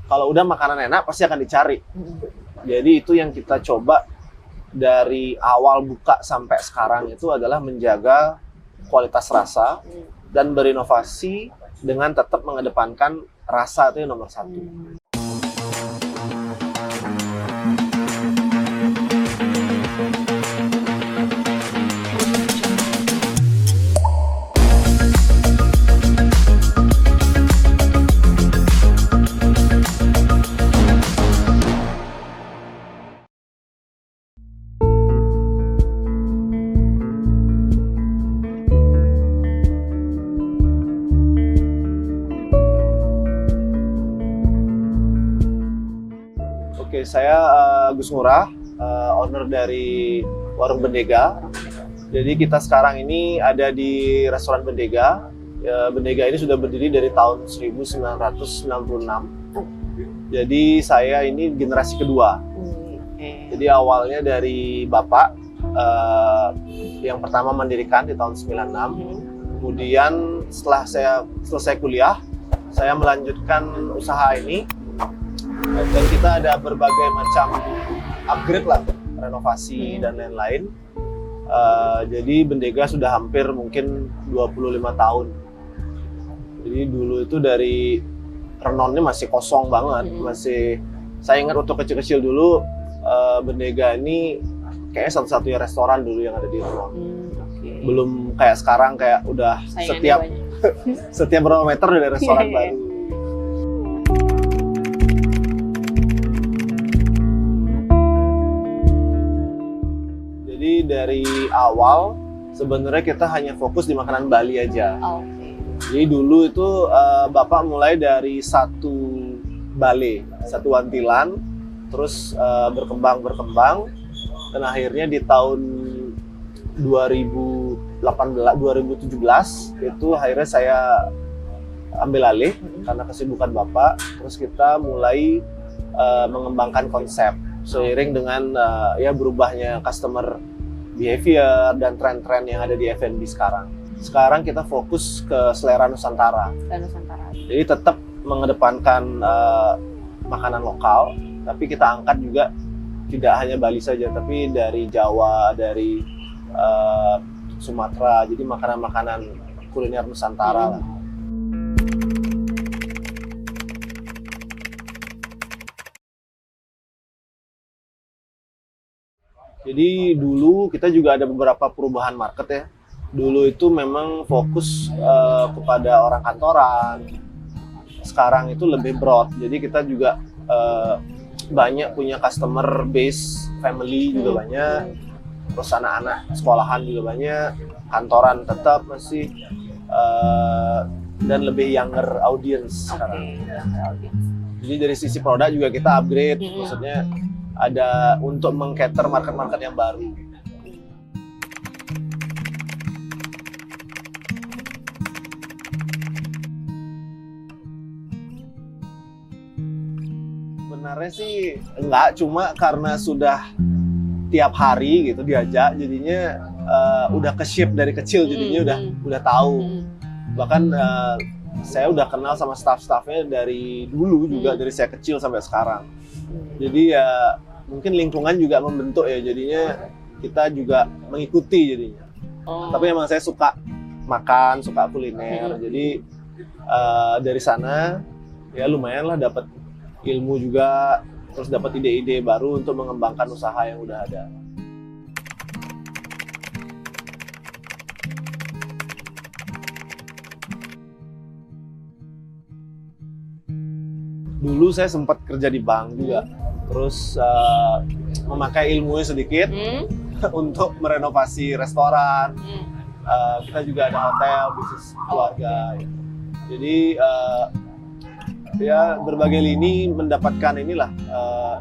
Kalau udah makanan enak pasti akan dicari. Jadi itu yang kita coba dari awal buka sampai sekarang itu adalah menjaga kualitas rasa dan berinovasi dengan tetap mengedepankan rasa itu yang nomor satu. Oke, saya Gus Ngurah, owner dari Warung Bendega. Jadi kita sekarang ini ada di restoran Bendega. Bendega ini sudah berdiri dari tahun 1996. Jadi saya ini generasi kedua. Jadi awalnya dari bapak yang pertama mendirikan di tahun 96. Kemudian setelah saya selesai kuliah, saya melanjutkan usaha ini. Dan kita ada berbagai macam upgrade lah, renovasi dan lain-lain. Jadi Bendega sudah hampir mungkin 25 tahun. Jadi dulu itu dari renonnya masih kosong banget, saya ingat waktu kecil-kecil dulu Bendega ini kayaknya satu-satunya restoran dulu yang ada di Renon. Belum kayak sekarang kayak udah setiap berapa meter udah ada restoran baru. Jadi dari awal sebenarnya kita hanya fokus di makanan Bali aja. Jadi dulu itu bapak mulai dari satu bale, satu wantilan, terus berkembang, dan akhirnya di tahun 2017 itu akhirnya saya ambil alih karena kesibukan bapak. Terus kita mulai mengembangkan konsep seiring dengan ya berubahnya customer behavior dan tren-tren yang ada di F&B sekarang. Sekarang kita fokus ke selera Nusantara. Jadi tetap mengedepankan makanan lokal, tapi kita angkat juga tidak hanya Bali saja, tapi dari Jawa, dari Sumatera. Jadi makanan-makanan kuliner Nusantara lah. Jadi dulu kita juga ada beberapa perubahan market ya. Dulu itu memang fokus kepada orang kantoran. Sekarang itu lebih broad. Jadi kita juga banyak punya customer base, family juga banyak. Terus anak-anak sekolahan juga banyak. Kantoran tetap masih dan lebih younger audience sekarang. Jadi dari sisi produk juga kita upgrade. Maksudnya ada untuk meng-cater market-market yang baru. Sebenarnya sih enggak, cuma karena sudah tiap hari gitu diajak, jadinya udah ke-shape dari kecil, jadinya udah tahu. Bahkan saya udah kenal sama staff-staffnya dari dulu juga, dari saya kecil sampai sekarang. Jadi ya mungkin lingkungan juga membentuk ya, jadinya kita juga mengikuti jadinya. Tapi emang saya suka makan, suka kuliner, jadi dari sana ya lumayan lah dapat ilmu juga, terus dapat ide-ide baru untuk mengembangkan usaha yang udah ada. Dulu saya sempat kerja di bank juga, terus memakai ilmunya sedikit untuk merenovasi restoran. Kita juga ada hotel, bisnis keluarga. Jadi ya berbagai lini mendapatkan inilah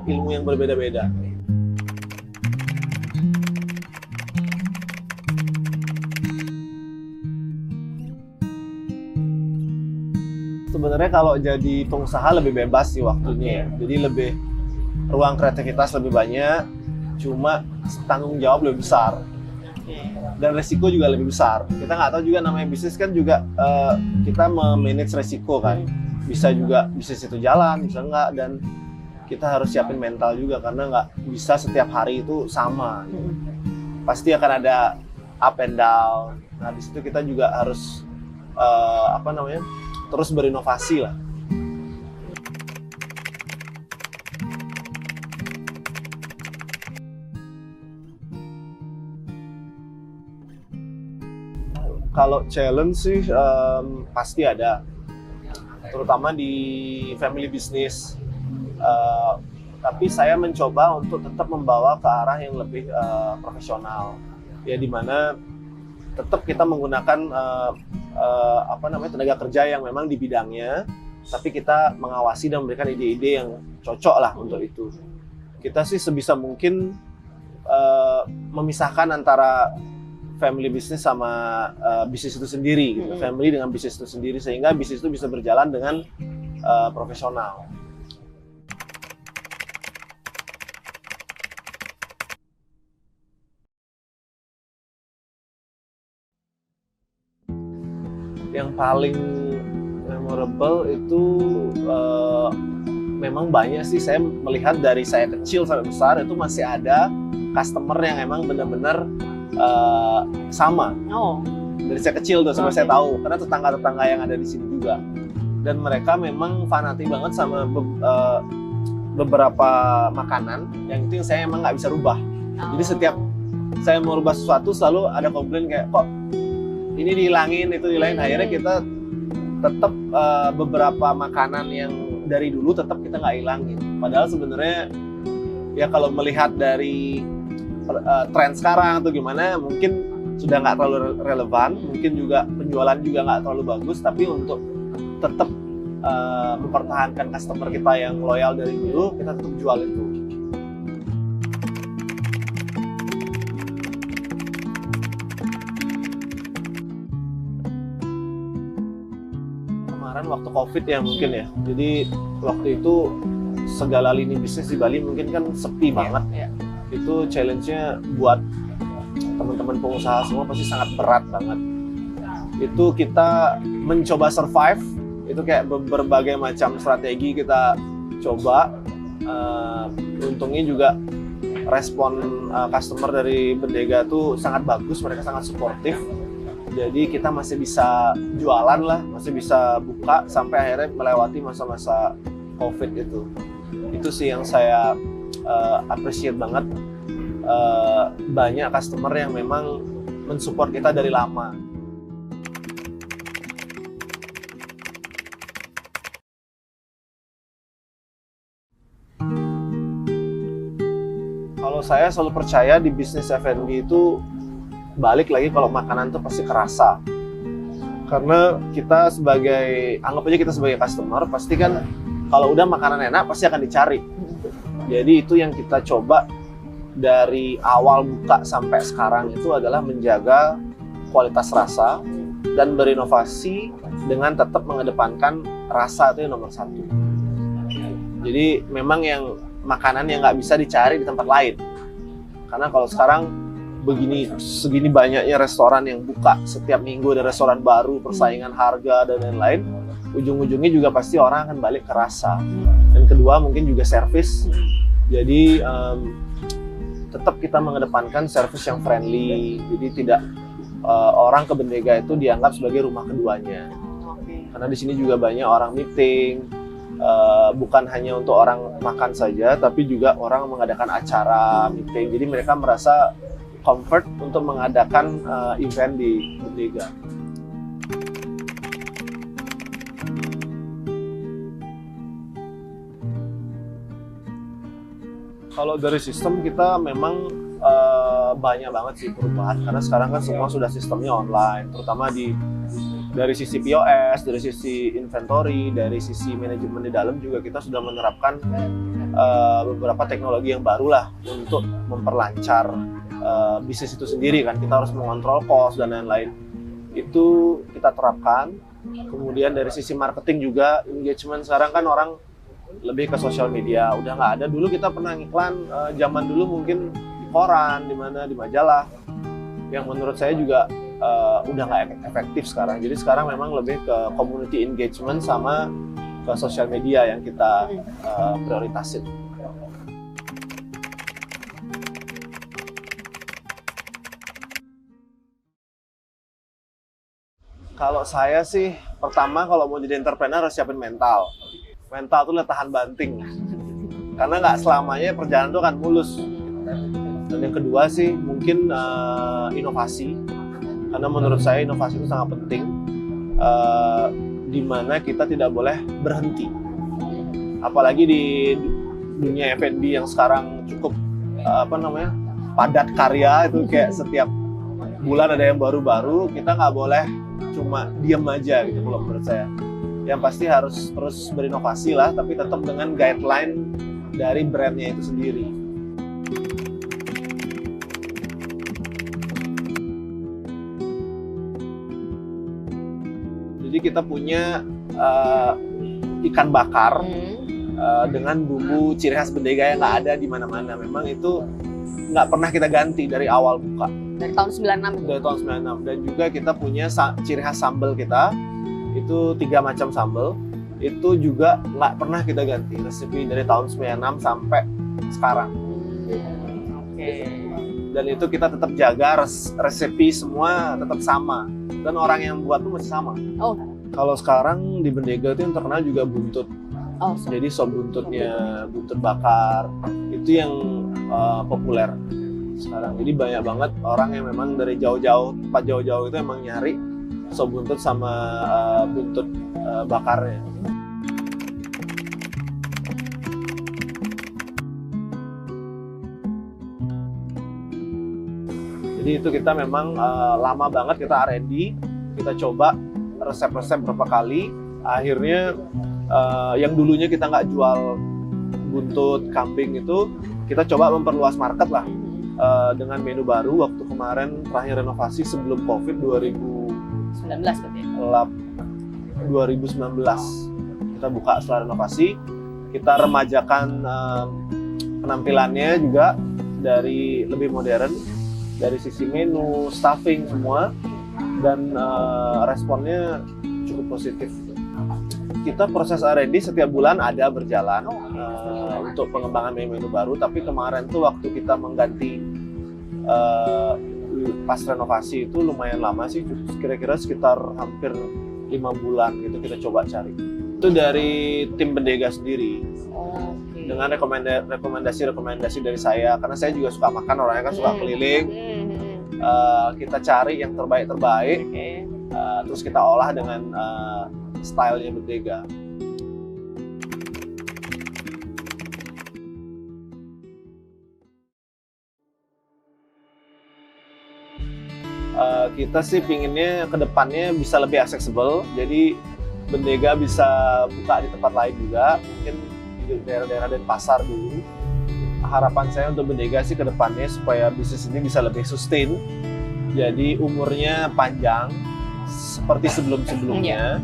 ilmu yang berbeda-beda. Sebenarnya kalau jadi pengusaha lebih bebas sih waktunya ya. Jadi lebih ruang kreativitas lebih banyak, cuma tanggung jawab lebih besar dan resiko juga lebih besar. Kita nggak tahu juga namanya bisnis kan juga kita memanage resiko kan. bisa juga bisnis itu jalan, bisa enggak, dan kita harus siapin mental juga karena nggak bisa setiap hari itu sama. Pasti akan ada up and down. Nah di situ kita juga harus terus berinovasi lah. Kalau challenge sih pasti ada, terutama di family business. Tapi saya mencoba untuk tetap membawa ke arah yang lebih profesional, ya dimana tetap kita menggunakan tenaga kerja yang memang di bidangnya, tapi kita mengawasi dan memberikan ide-ide yang cocok lah untuk itu. Kita sih sebisa mungkin memisahkan antara family business sama bisnis itu sendiri, gitu. Family dengan bisnis itu sendiri, sehingga bisnis itu bisa berjalan dengan profesional. Yang paling memorable itu memang banyak sih. Saya melihat dari saya kecil sampai besar itu masih ada customer yang emang benar-benar sama. Dari saya kecil tuh sampai saya tahu, karena tetangga-tetangga yang ada di sini juga, dan mereka memang fanatik banget sama beberapa makanan yang itu yang saya emang nggak bisa rubah. Jadi setiap saya mau rubah sesuatu selalu ada komplain kayak, kok ini dihilangin, itu dihilangin. Akhirnya kita tetap beberapa makanan yang dari dulu tetap kita nggak hilangin. Padahal sebenarnya ya kalau melihat dari tren sekarang atau gimana, mungkin sudah nggak terlalu relevan, mungkin juga penjualan juga nggak terlalu bagus. Tapi untuk tetap mempertahankan customer kita yang loyal dari dulu, kita tetap jual itu. Waktu COVID ya mungkin ya, jadi waktu itu segala lini bisnis di Bali mungkin kan sepi banget. Itu challenge-nya buat teman-teman pengusaha semua pasti sangat berat banget. Itu kita mencoba survive, itu kayak berbagai macam strategi kita coba. Untungnya juga respon customer dari Bendega tuh sangat bagus, mereka sangat suportif. Jadi kita masih bisa jualan lah, masih bisa buka sampai akhirnya melewati masa-masa COVID itu. Itu sih yang saya appreciate banget. Banyak customer yang memang mensupport kita dari lama. Kalau saya selalu percaya di bisnis F&B itu balik lagi kalau makanan tuh pasti kerasa. Karena kita sebagai, anggap aja kita sebagai customer, pasti kan kalau udah makanan enak pasti akan dicari. Jadi itu yang kita coba dari awal buka sampai sekarang itu adalah menjaga kualitas rasa dan berinovasi dengan tetap mengedepankan rasa, itu yang nomor satu. Jadi memang yang makanan yang nggak bisa dicari di tempat lain. Karena kalau sekarang segini banyaknya restoran yang buka setiap minggu, ada restoran baru, persaingan harga dan lain-lain, ujung-ujungnya juga pasti orang akan balik ke rasa. Dan kedua mungkin juga service. Jadi tetap kita mengedepankan service yang friendly, jadi tidak orang ke Bendega itu dianggap sebagai rumah keduanya. Karena di sini juga banyak orang meeting, bukan hanya untuk orang makan saja, tapi juga orang mengadakan acara meeting. Jadi mereka merasa comfort untuk mengadakan event di Bendega. Kalau dari sistem kita memang banyak banget sih perubahan, karena sekarang kan semua sudah sistemnya online, terutama dari sisi POS, dari sisi inventory, dari sisi manajemen di dalam juga kita sudah menerapkan beberapa teknologi yang baru lah untuk memperlancar bisnis itu sendiri kan. Kita harus mengontrol cost dan lain-lain, itu kita terapkan. Kemudian dari sisi marketing juga, engagement sekarang kan orang lebih ke sosial media, udah nggak ada dulu kita pernah iklan zaman dulu mungkin di koran, di mana, di majalah, yang menurut saya juga udah nggak efektif sekarang. Jadi sekarang memang lebih ke community engagement sama ke sosial media yang kita prioritasin. Kalau saya sih, pertama kalau mau jadi entrepreneur harus siapin mental. Mental tuh tahan banting. Karena nggak selamanya perjalanan itu akan mulus. Dan yang kedua sih mungkin inovasi. Karena menurut saya inovasi itu sangat penting. Di mana kita tidak boleh berhenti. Apalagi di dunia F&B yang sekarang cukup padat karya, itu kayak setiap bulan ada yang baru-baru, kita nggak boleh cuma diam aja gitu kalau menurut saya. Yang pasti harus terus berinovasi lah, tapi tetap dengan guideline dari brandnya itu sendiri. Jadi kita punya ikan bakar dengan bumbu ciri khas Bendega yang nggak ada di mana-mana. Memang itu nggak pernah kita ganti dari awal buka. Dari tahun 96. Dari tahun 96. Dan juga kita punya ciri khas sambal kita, itu 3 macam sambal. Itu juga nggak pernah kita ganti, resepi dari tahun 96 sampai sekarang. Dan itu kita tetap jaga resepi semua tetap sama. Dan orang yang buat tuh masih sama. Oh. Kalau sekarang di Bendega itu yang terkenal juga buntut. Oh, jadi sop buntutnya, buntut bakar, itu yang populer sekarang. Jadi banyak banget orang yang memang dari jauh-jauh, tempat jauh-jauh itu emang nyari sop buntut sama buntut bakarnya. Jadi itu kita memang lama banget kita R&D, kita coba resep-resep berapa kali, akhirnya yang dulunya kita nggak jual buntut kambing itu, kita coba memperluas market lah dengan menu baru. Waktu kemarin terakhir renovasi sebelum COVID 2019 kita buka setelah renovasi, kita remajakan penampilannya juga dari lebih modern dari sisi menu, staffing semua, dan responnya cukup positif. Kita proses R&D setiap bulan ada berjalan untuk pengembangan menu-menu baru, tapi kemarin tuh waktu kita mengganti pas renovasi itu lumayan lama sih, kira-kira sekitar hampir 5 bulan gitu kita coba cari. Itu dari tim Bendega sendiri. Dengan rekomendasi dari saya, karena saya juga suka makan, orangnya kan suka keliling. Kita cari yang terbaik-terbaik, terus kita olah dengan stylenya Bendega. Kita sih pinginnya kedepannya bisa lebih accessible, jadi Bendega bisa buka di tempat lain juga, mungkin di daerah-daerah Denpasar dulu. Harapan saya untuk Bendega sih kedepannya supaya bisnis ini bisa lebih sustain, jadi umurnya panjang seperti sebelum-sebelumnya.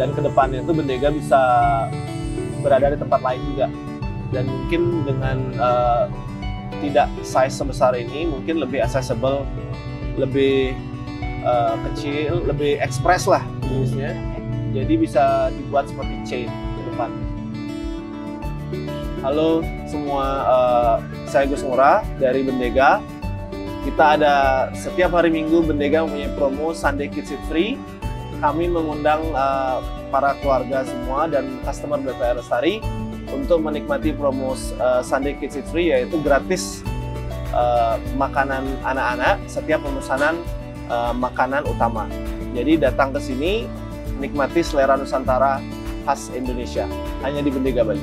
Dan kedepannya itu Bendega bisa berada di tempat lain juga, dan mungkin dengan tidak size sebesar ini, mungkin lebih accessible, lebih kecil, lebih ekspres lah bisnisnya. Jadi bisa dibuat seperti chain ke depan. Halo semua, saya Gus Ngurah dari Bendega. Kita ada setiap hari Minggu Bendega mempunyai promo Sunday Kids Eat Free. Kami mengundang para keluarga semua dan customer BPR Lestari untuk menikmati promo Sunday Kids Eat Free, yaitu gratis makanan anak-anak setiap pemesanan makanan utama. Jadi datang ke sini, nikmati selera Nusantara khas Indonesia, hanya di Bendega Bali.